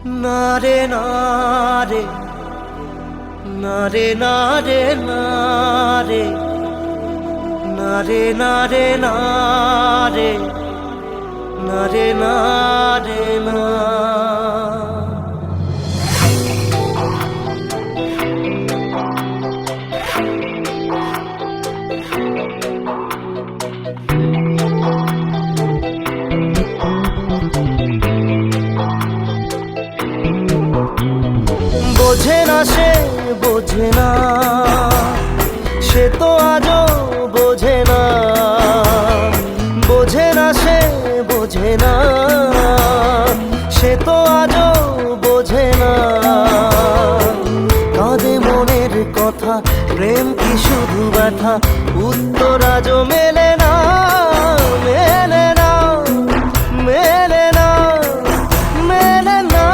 নারে নারে নারে নারে নারে নারে নারে নারে নারে নারে না। বোঝে না সে বোঝে না, সে তো আজও বোঝে না। বোঝে না সে বোঝে না, সে তো আজও বোঝে না। কাঁদে মনের কথা, প্রেম কি শুধু ব্যথা, উত্তর আজও মেলে না, মেলে না, মেলে না, মেলে না।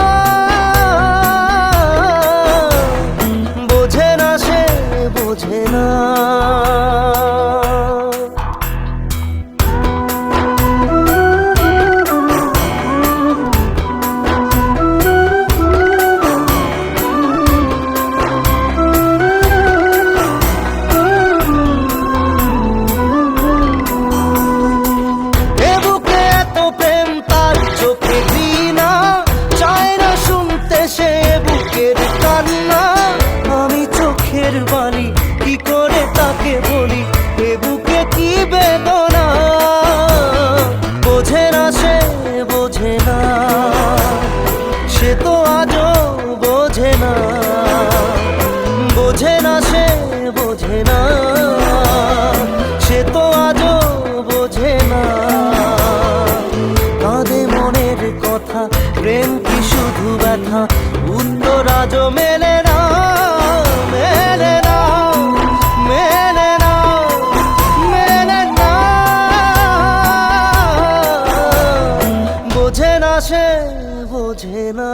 বোঝে না সে বোঝে না। বাণী কি করে তাকে বলি, এ বুকে কি বেদনা। বোঝে না সে বোঝে না, সে তো আজও বোঝে না। বোঝে না সে বোঝে না, সে তো আজও বোঝে না। কাঁদে মনের কথা, প্রেম কি শুধু ব্যথা, উত্তর আজও মেলে না, মেলে না, মেলে না, মেলে না। বোঝে না সে বোঝে না।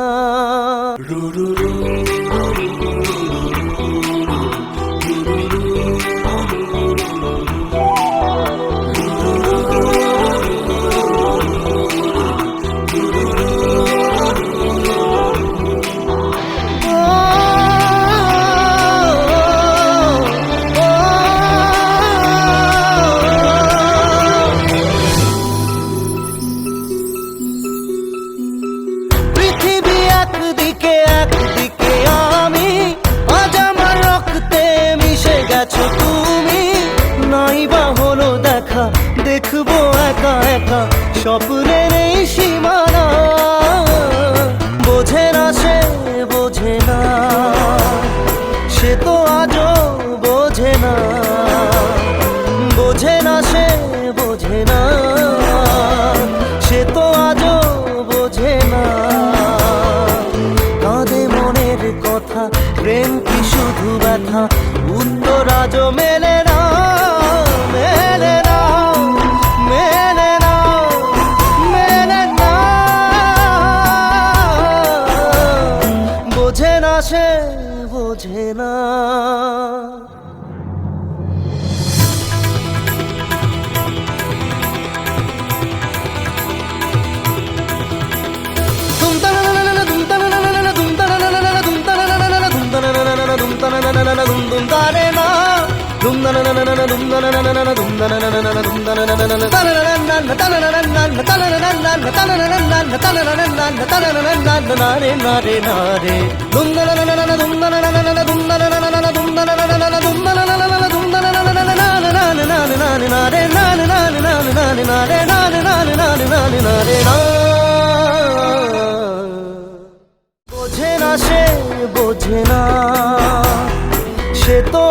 একদিকে আমি, আজ আমার রক্তে মিশে গেছো তুমি। নাই বা হলো দেখা, দেখবো একা একা স্বপ্নের এই সীমানা। বোঝে না সে বোঝে না, সে তো আজও বোঝে না। বোঝে না সে বোঝে না, সে তো আজও বোঝে না। কাঁদে মনের কথা, প্রেম কি শুধু ব্যথা, উত্তর আজও মেলে না, মেলে না, মেলে না, মেলে না। বোঝে না সে বোঝে না। বোঝে না সে বোঝে না, সে তো